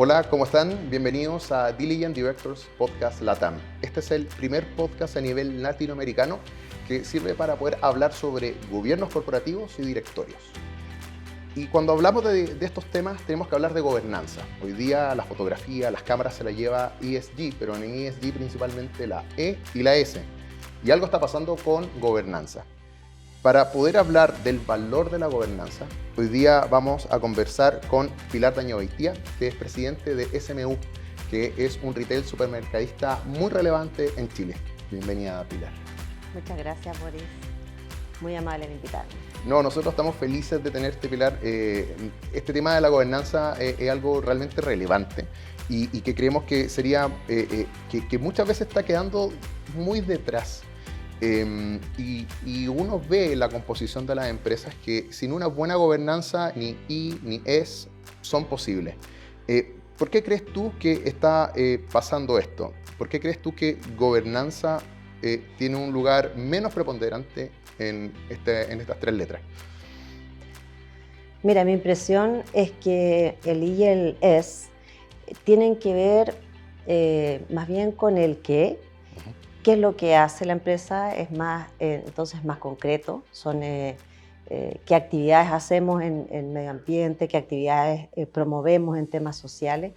Hola, ¿cómo están? Bienvenidos a Diligent Directors Podcast LATAM. Este es el primer podcast a nivel latinoamericano que sirve para poder hablar sobre gobiernos corporativos y directorios. Y cuando hablamos de estos temas tenemos que hablar de gobernanza. Hoy día la fotografía, las cámaras se la lleva ESG, pero en ESG principalmente la E y la S. Y algo está pasando con gobernanza. Para poder hablar del valor de la gobernanza, hoy día vamos a conversar con Pilar Dañobeitía, que es presidente de SMU, que es un retail supermercadista muy relevante en Chile. Bienvenida, Pilar. Muchas gracias, Boris. Muy amable en invitarme. No, nosotros estamos felices de tenerte, Pilar. Este tema de la gobernanza es algo realmente relevante y que creemos que sería, que muchas veces está quedando muy detrás. Y uno ve la composición de las empresas que sin una buena gobernanza ni I ni S son posibles. ¿Por qué crees tú que está pasando esto? ¿Por qué crees tú que gobernanza tiene un lugar menos preponderante en estas tres letras? Mira, mi impresión es que el I y el S tienen que ver más bien con el Ujú. qué es lo que hace la empresa, es más, entonces más concreto, son qué actividades hacemos en medio ambiente, qué actividades promovemos en temas sociales.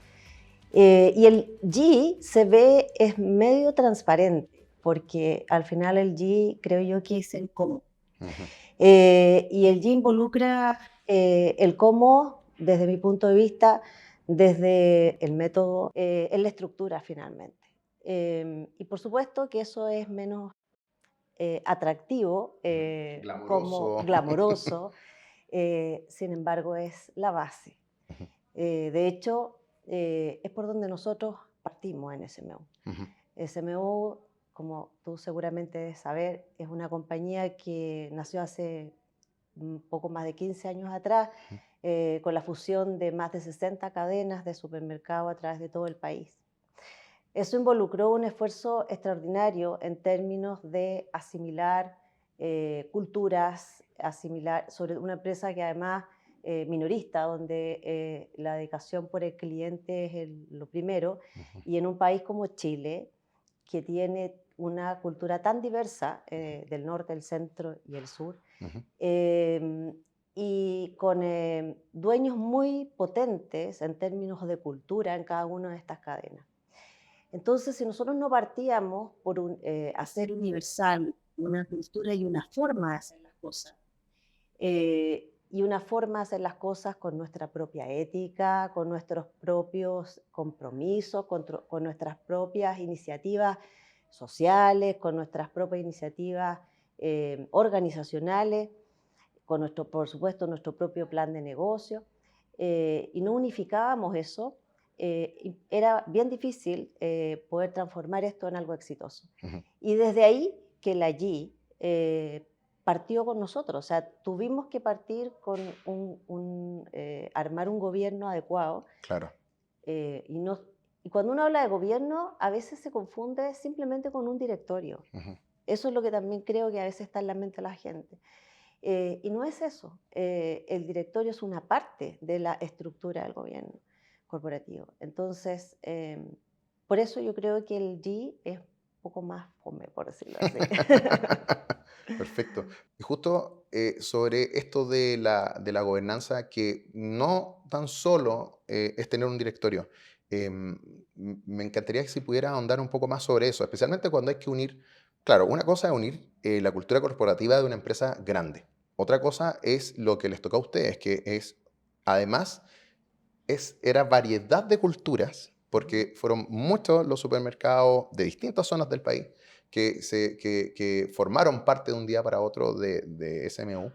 Y el G se ve, es medio transparente, porque al final el G creo yo que es el cómo. Ujú. Y el G involucra el cómo, desde mi punto de vista, desde el método, en la estructura finalmente. Y por supuesto que eso es menos atractivo, como Glamoroso. glamoroso, sin embargo es la base. Ujú. De hecho, es por donde nosotros partimos en SMU. Ujú. SMU, como tú seguramente debes saber, es una compañía que nació hace un poco más de 15 años atrás, con la fusión de más de 60 cadenas de supermercado a través de todo el país. Eso involucró un esfuerzo extraordinario en términos de asimilar culturas, asimilar, sobre una empresa que además minorista, donde la dedicación por el cliente es lo primero, Ujú. y en un país como Chile, que tiene una cultura tan diversa del norte, el centro y el sur, Ujú. eh, y con dueños muy potentes en términos de cultura en cada una de estas cadenas. Entonces, si nosotros no partíamos por hacer universal una cultura y una forma de hacer las cosas, y una forma de hacer las cosas con nuestra propia ética, con nuestros propios compromisos, con nuestras propias iniciativas sociales, con nuestras propias iniciativas organizacionales, con nuestro, por supuesto, nuestro propio plan de negocio, y no unificábamos eso, y era bien difícil poder transformar esto en algo exitoso. Ujú. Y desde ahí que la G partió con nosotros, o sea, tuvimos que partir con armar un gobierno adecuado, Claro. y, no, y cuando uno habla de gobierno, a veces se confunde simplemente con un directorio. Ujú. Eso es lo que también creo que a veces está en la mente de la gente. Y no es eso. El directorio es una parte de la estructura del gobierno corporativo. Entonces, por eso yo creo que el G es un poco más fome, por decirlo así. Perfecto. Y justo sobre esto de la gobernanza, que no tan solo es tener un directorio, me encantaría que si pudiera ahondar un poco más sobre eso, especialmente cuando hay que unir, claro, una cosa es unir la cultura corporativa de una empresa grande, otra cosa es lo que les toca a ustedes, que es, además, era variedad de culturas, Ujú. porque fueron muchos los supermercados de distintas zonas del país que formaron parte de un día para otro de SMU.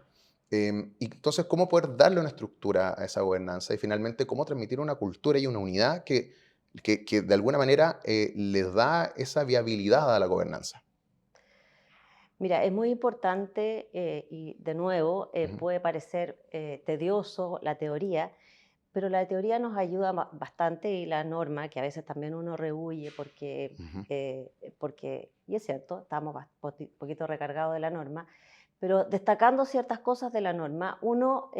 Y entonces, ¿cómo poder darle una estructura a esa gobernanza? Y finalmente, ¿cómo transmitir una cultura y una unidad que de alguna manera les da esa viabilidad a la gobernanza? Mira, es muy importante y de nuevo Ujú. puede parecer tedioso la teoría, pero la teoría nos ayuda bastante y la norma, que a veces también uno rehuye Ujú. porque, y es cierto, estamos un poquito recargados de la norma, pero destacando ciertas cosas de la norma, uno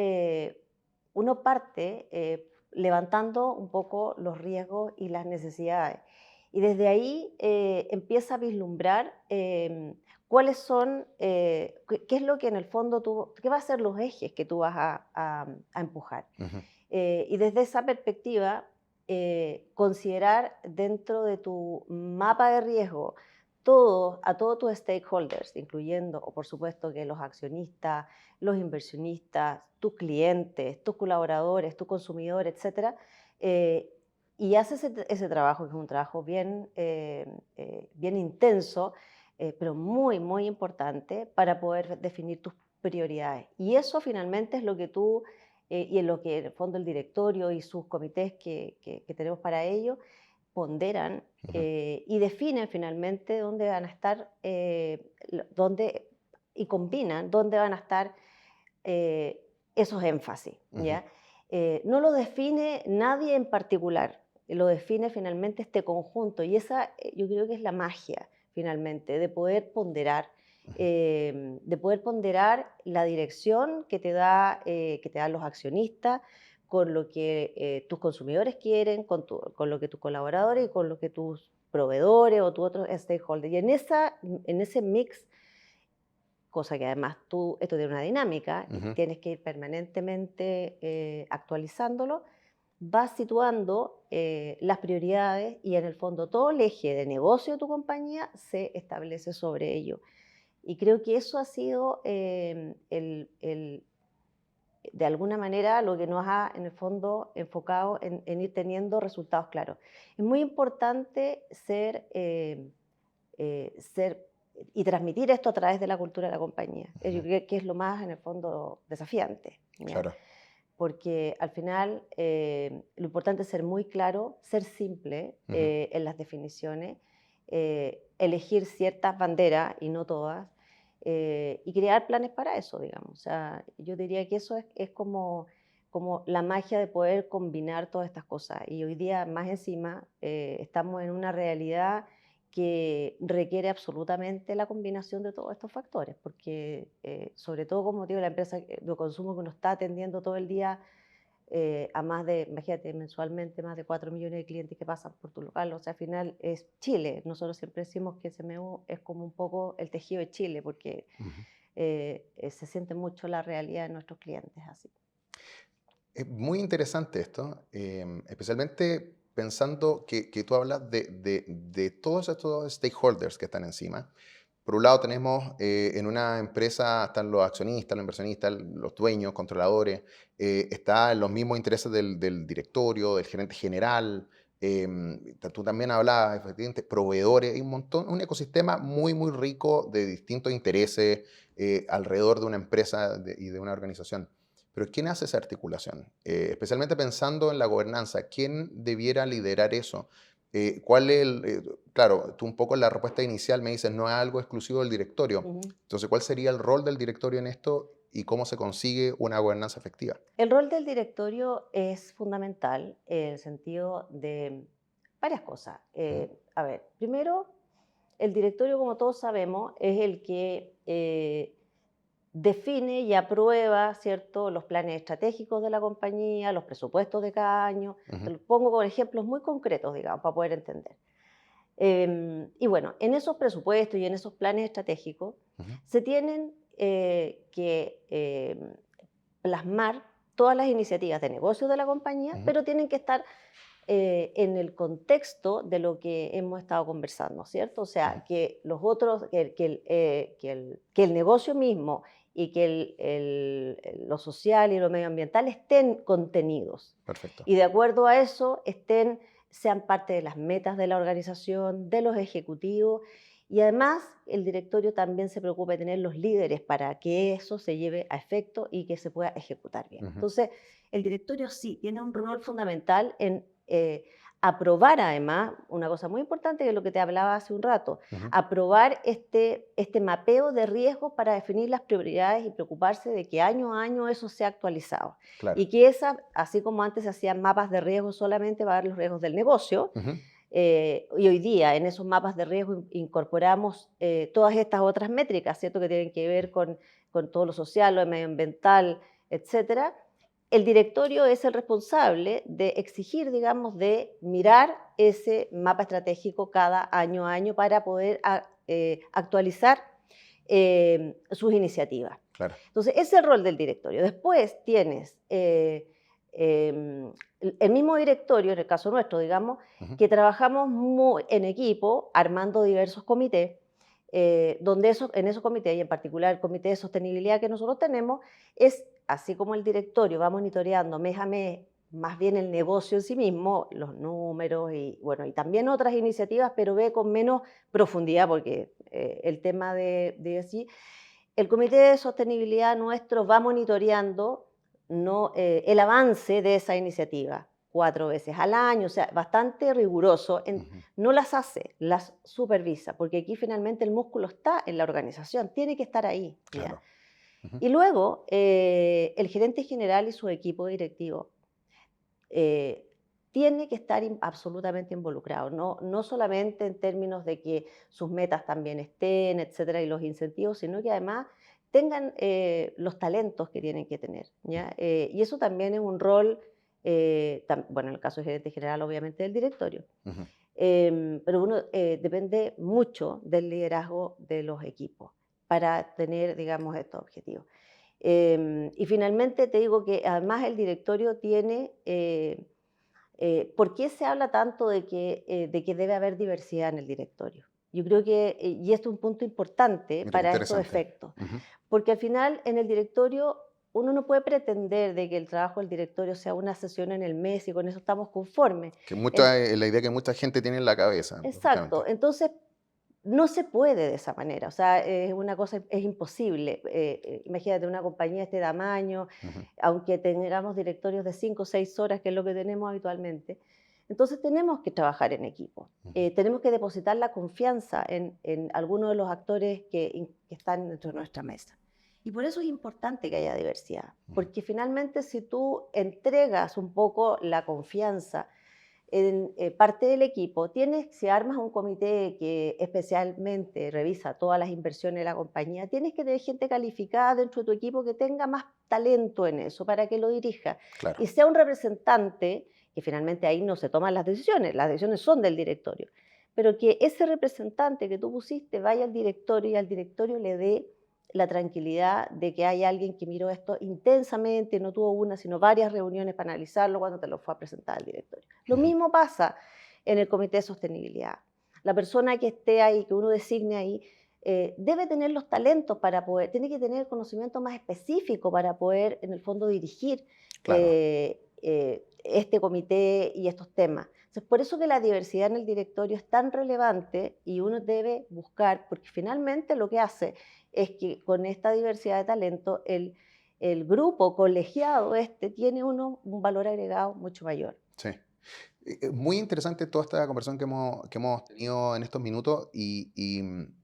parte levantando un poco los riesgos y las necesidades. Y desde ahí empieza a vislumbrar cuáles son, qué es lo que en el fondo qué va a ser los ejes que tú vas a empujar. Ujú, Y desde esa perspectiva, considerar dentro de tu mapa de riesgo a todos tus stakeholders, incluyendo, o por supuesto, que los accionistas, los inversionistas, tus clientes, tus colaboradores, tu consumidor, etcétera, y haces ese trabajo, que es un trabajo bien intenso, pero muy, muy importante para poder definir tus prioridades. Y eso finalmente es lo que tú y en lo que en el fondo el directorio y sus comités que tenemos para ello ponderan ujú, y definen finalmente dónde van a estar, y combinan dónde van a estar esos énfasis, ujú. ¿ya? No lo define nadie en particular, lo define finalmente este conjunto y esa yo creo que es la magia finalmente, de poder ponderar la dirección que te dan los accionistas con lo que tus consumidores quieren, con lo que tus colaboradores y con lo que tus proveedores o tus otros stakeholders. Y en ese mix, cosa que además esto tiene una dinámica y Ujú. tienes que ir permanentemente actualizándolo, vas situando las prioridades y en el fondo todo el eje de negocio de tu compañía se establece sobre ello. Y creo que eso ha sido de alguna manera lo que nos ha en el fondo enfocado en ir teniendo resultados claros. Es muy importante ser y transmitir esto a través de la cultura de la compañía. Yo Ujú, creo que es lo más, en el fondo, desafiante, ¿ya? claro. Porque al final lo importante es ser muy claro, ser simple Ujú. en las definiciones, elegir ciertas banderas y no todas, y crear planes para eso, digamos. O sea, yo diría que eso es como la magia de poder combinar todas estas cosas. Y hoy día, más encima, estamos en una realidad que requiere absolutamente la combinación de todos estos factores, porque sobre todo, como digo, la empresa de consumo que uno está atendiendo todo el día a más de, imagínate, mensualmente más de 4 millones de clientes que pasan por tu local, o sea, al final es Chile. Nosotros siempre decimos que SMU es como un poco el tejido de Chile, porque Ujú. se siente mucho la realidad de nuestros clientes así. Es muy interesante esto, especialmente pensando que tú hablas de todos estos stakeholders que están encima. Por un lado tenemos en una empresa están los accionistas, los inversionistas, los dueños, controladores, están los mismos intereses del directorio, del gerente general, tú también hablabas, efectivamente, proveedores, hay un montón, un ecosistema muy, muy rico de distintos intereses alrededor de una empresa y de una organización. Pero ¿quién hace esa articulación? Especialmente pensando en la gobernanza, ¿quién debiera liderar eso? ¿Cuál es claro, tú un poco en la respuesta inicial me dices, no es algo exclusivo del directorio. Ujú. Entonces, ¿cuál sería el rol del directorio en esto y cómo se consigue una gobernanza efectiva? El rol del directorio es fundamental en el sentido de varias cosas. Ujú, A ver, primero, el directorio, como todos sabemos, es el que define y aprueba, ¿cierto?, los planes estratégicos de la compañía, los presupuestos de cada año. Te ujú, lo pongo con ejemplos muy concretos, digamos, para poder entender. Y bueno, en esos presupuestos y en esos planes estratégicos ujú, se tienen que plasmar todas las iniciativas de negocio de la compañía, ujú, pero tienen que estar en el contexto de lo que hemos estado conversando, ¿cierto? O ujú. sea, que los otros, que el negocio mismo y que lo social y lo medioambiental estén contenidos. Perfecto. Y de acuerdo a eso, sean parte de las metas de la organización, de los ejecutivos. Y además, el directorio también se preocupa de tener los líderes para que eso se lleve a efecto y que se pueda ejecutar bien. Ujú, Entonces, el directorio sí tiene un rol fundamental en aprobar además, una cosa muy importante que es lo que te hablaba hace un rato, ujú, aprobar este mapeo de riesgos para definir las prioridades y preocuparse de que año a año eso sea actualizado. claro. Y que así como antes se hacían mapas de riesgo solamente para ver los riesgos del negocio, Ujú, y hoy día en esos mapas de riesgo incorporamos todas estas otras métricas, ¿cierto?, que tienen que ver con todo lo social, lo medioambiental, etcétera. el directorio es el responsable de exigir, digamos, de mirar ese mapa estratégico cada año a año para poder actualizar sus iniciativas. Claro. Entonces, ese es el rol del directorio. Después tienes el mismo directorio, en el caso nuestro, digamos, que trabajamos en equipo, armando diversos comités, donde en esos comités, y en particular el comité de sostenibilidad que nosotros tenemos, es así como el directorio va monitoreando mes a mes más bien el negocio en sí mismo, los números y, bueno, y también otras iniciativas, pero ve con menos profundidad, porque el tema de así, el comité de sostenibilidad nuestro va monitoreando el avance de esa iniciativa 4 veces al año, o sea, bastante riguroso. No las hace, las supervisa, porque aquí finalmente el músculo está en la organización, tiene que estar ahí. Claro. Y luego, el gerente general y su equipo directivo tiene que estar absolutamente involucrado, no solamente en términos de que sus metas también estén, etcétera, y los incentivos, sino que además tengan los talentos que tienen que tener, ¿ya? Y eso también es un rol, bueno, en el caso del gerente general, obviamente del directorio, pero uno depende mucho del liderazgo de los equipos para tener, digamos, estos objetivos. Y finalmente te digo que además el directorio tiene... ¿por qué se habla tanto de que debe haber diversidad en el directorio? Yo creo que, y esto es un punto importante Mira, qué para estos interesante. efectos, porque al final en el directorio uno no puede pretender de que el trabajo del directorio sea una sesión en el mes y con eso estamos conformes. Que la idea que mucha gente tiene en la cabeza, Exacto, efectivamente. entonces no se puede de esa manera, o sea, es una cosa, es imposible. Imagínate una compañía de este tamaño, aunque tengamos directorios de 5 o 6 horas, que es lo que tenemos habitualmente. Entonces tenemos que trabajar en equipo, tenemos que depositar la confianza en algunos de los actores que están dentro de nuestra mesa. Y por eso es importante que haya diversidad, porque finalmente si tú entregas un poco la confianza en parte del equipo, si armas un comité que especialmente revisa todas las inversiones de la compañía, tienes que tener gente calificada dentro de tu equipo que tenga más talento en eso para que lo dirija Claro. y sea un representante, que finalmente ahí no se toman las decisiones son del directorio, pero que ese representante que tú pusiste vaya al directorio y al directorio le dé la tranquilidad de que hay alguien que miró esto intensamente, no tuvo una, sino varias reuniones para analizarlo cuando te lo fue a presentar al directorio. Lo mismo pasa en el comité de sostenibilidad. La persona que esté ahí, que uno designe ahí, debe tener los talentos para poder, tiene que tener conocimiento más específico para poder, en el fondo, dirigir Claro. este comité y estos temas. Entonces, por eso que la diversidad en el directorio es tan relevante y uno debe buscar, porque finalmente lo que hace es que con esta diversidad de talento el grupo colegiado tiene un valor agregado mucho mayor. Sí. Muy interesante toda esta conversación que hemos tenido en estos minutos y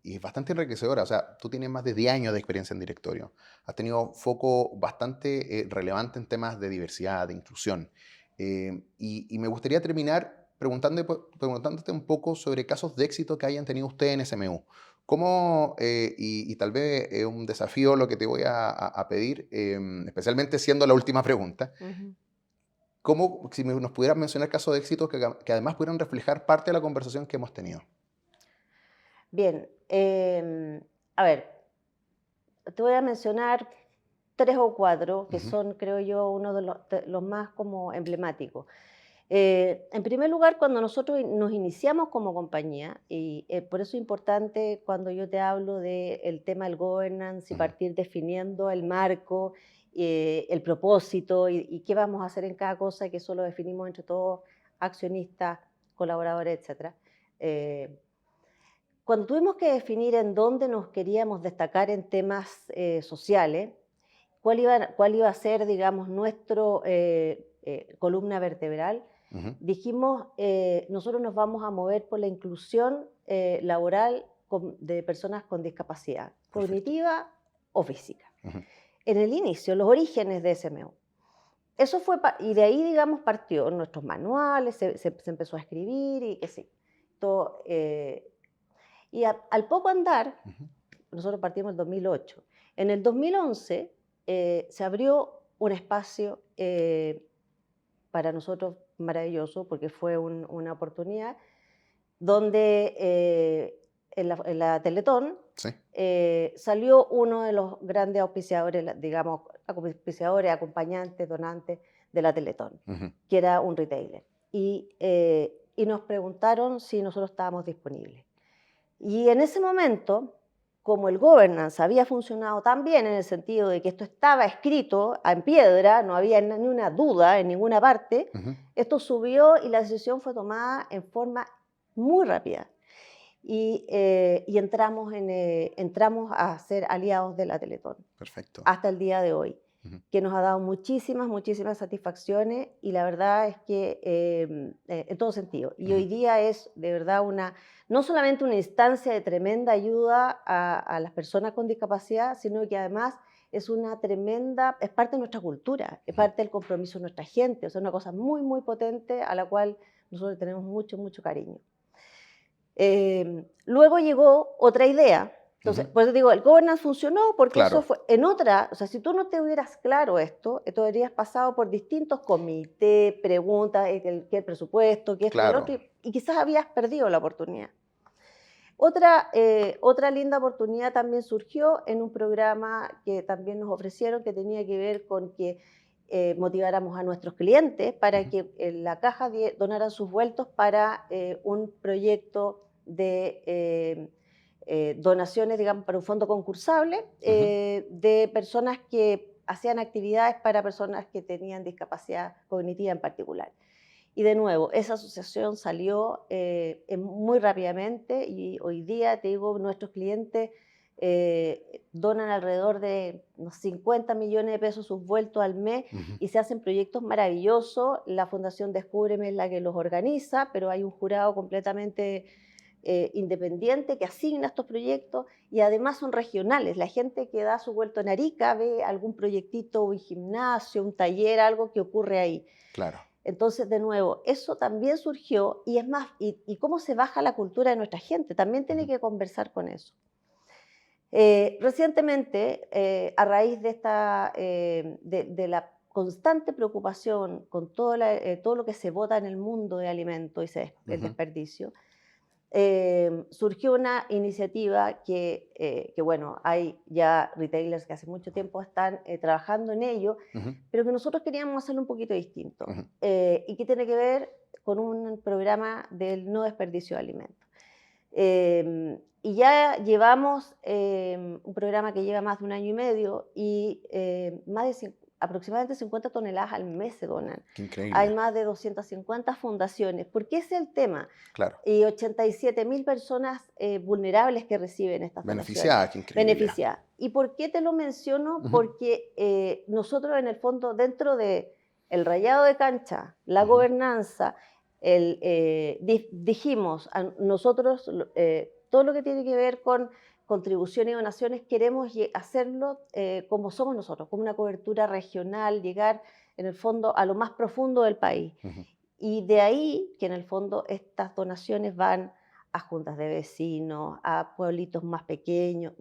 es bastante enriquecedora. O sea, tú tienes más de 10 años de experiencia en directorio. Has tenido foco bastante relevante en temas de diversidad, de inclusión. Y me gustaría terminar preguntándote un poco sobre casos de éxito que hayan tenido ustedes en SMU. ¿Cómo, y tal vez es un desafío lo que te voy a pedir, especialmente siendo la última pregunta? ¿Cómo, si nos pudieras mencionar casos de éxito que además pudieran reflejar parte de la conversación que hemos tenido? Bien, a ver, te voy a mencionar 3 o 4 que Ujú. son, creo yo, uno de los más como emblemáticos. En primer lugar, cuando nosotros nos iniciamos como compañía, y por eso es importante cuando yo te hablo del tema del governance y Ujú. partir definiendo el marco, el propósito y qué vamos a hacer en cada cosa, que eso lo definimos entre todos, accionistas, colaboradores, etc. Cuando tuvimos que definir en dónde nos queríamos destacar en temas sociales, cuál iba a ser, digamos, nuestro columna vertebral, Ujú. dijimos, nosotros nos vamos a mover por la inclusión laboral de personas con discapacidad Perfecto. cognitiva o física. Ujú. En el inicio, los orígenes de SMU. Eso fue, y de ahí, digamos, partió nuestros manuales, se empezó a escribir y qué sé. Todo, y al poco andar, Ujú. nosotros partimos en el 2008. En el 2011 se abrió un espacio para nosotros maravilloso, porque fue una oportunidad donde en la Teletón Sí. salió uno de los grandes auspiciadores, digamos, auspiciadores, acompañantes, donantes de la Teletón, que era un retailer. Y nos preguntaron si nosotros estábamos disponibles. Y en ese momento, como el governance había funcionado tan bien en el sentido de que esto estaba escrito en piedra, no había ni una duda en ninguna parte, esto subió y la decisión fue tomada en forma muy rápida. Y entramos a ser aliados de la Teletón. Perfecto. Hasta el día de hoy, que nos ha dado muchísimas, muchísimas satisfacciones y la verdad es que en todo sentido. Y hoy día es de verdad no solamente una instancia de tremenda ayuda a las personas con discapacidad, sino que además es es parte de nuestra cultura, es parte del compromiso de nuestra gente, o sea, una cosa muy, muy potente a la cual nosotros tenemos mucho, mucho cariño. Luego llegó otra idea. Entonces, pues digo, el governance funcionó porque Claro. eso fue en otra, o sea, si tú no te hubieras claro esto, tú habrías pasado por distintos comités, preguntas, qué el presupuesto, qué esto, Claro. el otro, y quizás habías perdido la oportunidad. Otra linda oportunidad también surgió en un programa que también nos ofrecieron que tenía que ver con que motiváramos a nuestros clientes para que la caja donaran sus vueltos para un proyecto de donaciones, digamos, para un fondo concursable de personas que hacían actividades para personas que tenían discapacidad cognitiva en particular. Y de nuevo, esa asociación salió muy rápidamente y hoy día, te digo, nuestros clientes donan alrededor de unos 50 millones de pesos sus vueltos al mes y se hacen proyectos maravillosos. La Fundación Descúbreme es la que los organiza, pero hay un jurado completamente independiente que asigna estos proyectos y además son regionales. La gente que da su vuelto en Arica ve algún proyectito, un gimnasio, un taller, algo que ocurre ahí. Claro. Entonces, de nuevo, eso también surgió y es más, y cómo se baja la cultura de nuestra gente, también tiene que conversar con eso. Recientemente, a raíz de la constante preocupación con todo lo que se bota en el mundo de alimentos y el desperdicio, surgió una iniciativa que, bueno, hay ya retailers que hace mucho tiempo están trabajando en ello, pero que nosotros queríamos hacerlo un poquito distinto y que tiene que ver con un programa del no desperdicio de alimentos. Y ya llevamos un programa que lleva más de 1 año y medio y aproximadamente 50 toneladas al mes se donan. Qué increíble. Hay más de 250 fundaciones, porque ese es el tema. Claro. Y 87.000 personas vulnerables que reciben estas beneficiadas, qué increíble. Beneficiadas. ¿Y por qué te lo menciono? Porque nosotros en el fondo, dentro del rayado de cancha, la gobernanza, dijimos, nosotros todo lo que tiene que ver con contribuciones y donaciones queremos hacerlo como somos nosotros, como una cobertura regional, llegar en el fondo a lo más profundo del país. Y de ahí que en el fondo estas donaciones van a juntas de vecinos, a pueblitos más pequeños.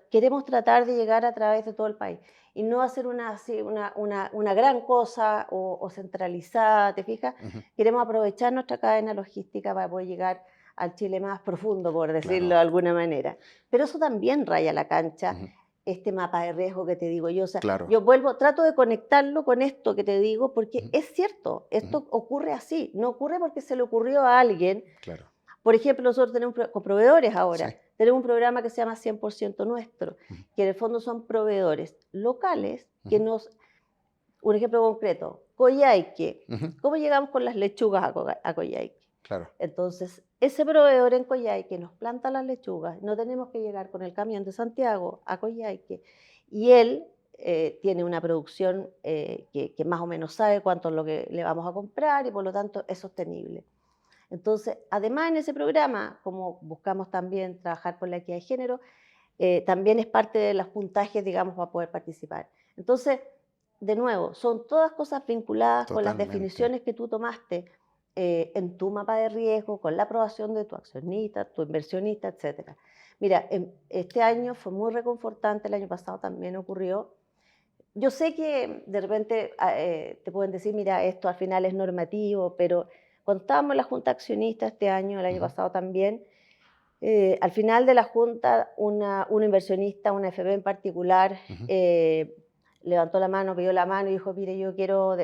Queremos tratar de llegar a través de todo el país y no hacer una gran cosa o centralizada, ¿te fijas? Queremos aprovechar nuestra cadena logística para poder llegar al Chile más profundo, por decirlo de alguna manera. Pero eso también raya la cancha, este mapa de riesgo que te digo yo. O sea, yo trato de conectarlo con esto que te digo, porque es cierto, esto ocurre así, no ocurre porque se le ocurrió a alguien. Claro. Por ejemplo, nosotros tenemos con proveedores ahora, tenemos un programa que se llama 100% Nuestro, que en el fondo son proveedores locales que un ejemplo concreto, Coyhaique. ¿Cómo llegamos con las lechugas a Coyhaique? Claro. Entonces, ese proveedor en Coyhaique nos planta las lechugas, no tenemos que llegar con el camión de Santiago a Coyhaique, y él tiene una producción que más o menos sabe cuánto es lo que le vamos a comprar y por lo tanto es sostenible. Entonces, además en ese programa, como buscamos también trabajar por la equidad de género, también es parte de los puntajes, digamos, para poder participar. Entonces, de nuevo, son todas cosas vinculadas con las definiciones que tú tomaste en tu mapa de riesgo, con la aprobación de tu accionista, tu inversionista, etc. Mira, este año fue muy reconfortante, el año pasado también ocurrió, yo sé que de repente te pueden decir, mira, esto al final es normativo, pero cuando estábamos en la Junta Accionista este año, el año Ujú, pasado también, al final de la Junta, una inversionista, una FP en particular, ujú, levantó la mano, pidió la mano y dijo, mire, yo quiero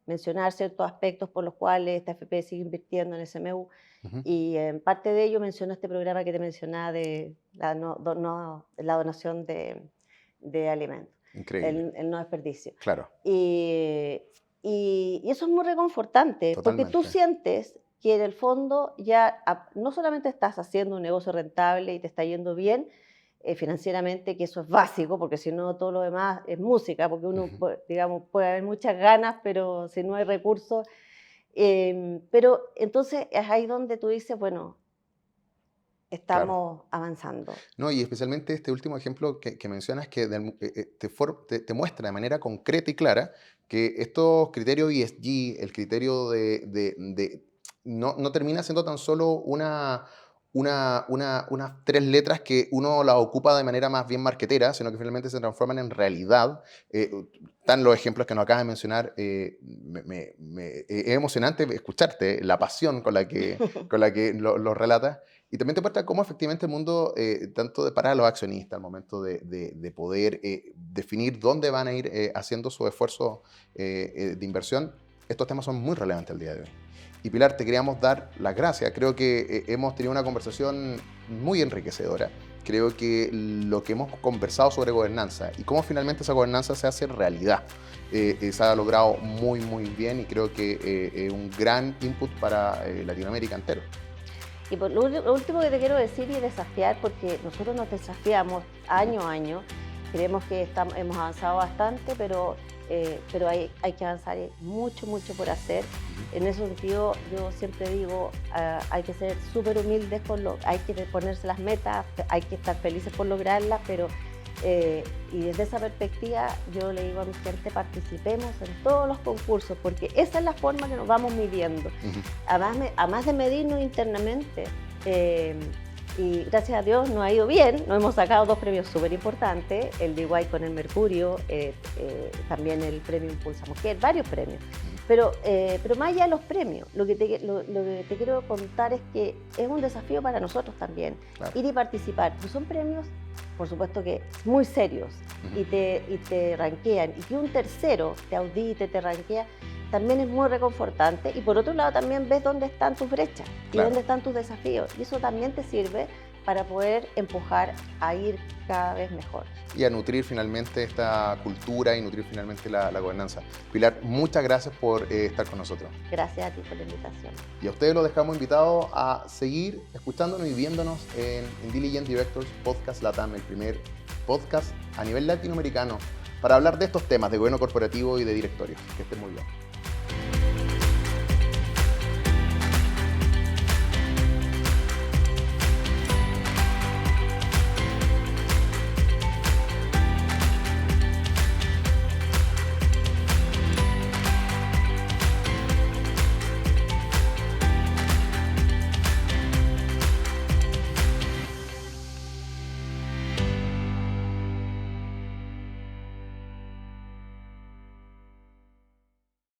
mencionar ciertos aspectos por los cuales esta FP sigue invirtiendo en SMU. ujú. Y en parte de ello mencionó este programa que te mencionaba de la, la donación de alimentos, Increíble, el no desperdicio. claro, Y, y eso es muy reconfortante, porque tú totalmente. sientes que en el fondo ya no solamente estás haciendo un negocio rentable y te está yendo bien financieramente, que eso es básico, porque si no todo lo demás es música, porque uno, Ujú, digamos, puede haber muchas ganas, pero si no hay recursos. Pero entonces es ahí donde tú dices, bueno, claro. estamos avanzando. No, y especialmente este último ejemplo que mencionas que te muestra de manera concreta y clara que estos criterios ESG, el criterio no termina siendo tan solo unas tres letras que uno las ocupa de manera más bien marquetera, sino que finalmente se transforman en realidad. Eh, Están los ejemplos que nos acabas de mencionar. Es emocionante escucharte, la pasión con la que lo relatas. Y también te muestra cómo efectivamente el mundo, tanto para los accionistas, al momento de poder definir dónde van a ir haciendo su esfuerzo de inversión, estos temas son muy relevantes al día de hoy. Y Pilar, te queríamos dar las gracias. Creo que hemos tenido una conversación muy enriquecedora. Creo que lo que hemos conversado sobre gobernanza y cómo finalmente esa gobernanza se hace realidad, se ha logrado muy, muy bien y creo que es un gran input para Latinoamérica entero. Y por lo último que te quiero decir y desafiar, porque nosotros nos desafiamos Ujú, año a año, creemos que hemos avanzado bastante, pero hay que avanzar, hay mucho, mucho por hacer. ujú. En ese sentido, yo siempre digo, hay que ser súper humildes, hay que ponerse las metas, hay que estar felices por lograrlas, pero y desde esa perspectiva yo le digo a mi gente, participemos en todos los concursos, porque esa es la forma que nos vamos midiendo. Ujú, Además de medirnos internamente, eh, y gracias a Dios nos ha ido bien, nos hemos sacado dos premios súper importantes, el de Iguay con el Mercurio, también el premio Impulsa Mujer, varios premios. ujú, Pero más allá de los premios, lo que te quiero contar es que es un desafío para nosotros también, claro. ir y participar, pero son premios, por supuesto que muy serios, Ujú, y te ranquean, y que un tercero te audite, te ranquea, también es muy reconfortante. Y por otro lado también ves dónde están tus brechas y claro. dónde están tus desafíos. Y eso también te sirve para poder empujar a ir cada vez mejor. Y a nutrir finalmente esta cultura y nutrir finalmente la gobernanza. Pilar, muchas gracias por estar con nosotros. Gracias a ti por la invitación. Y a ustedes los dejamos invitados a seguir escuchándonos y viéndonos en Diligent Directors Podcast LATAM, el primer podcast a nivel latinoamericano para hablar de estos temas de gobierno corporativo y de directorios. Que estén muy bien.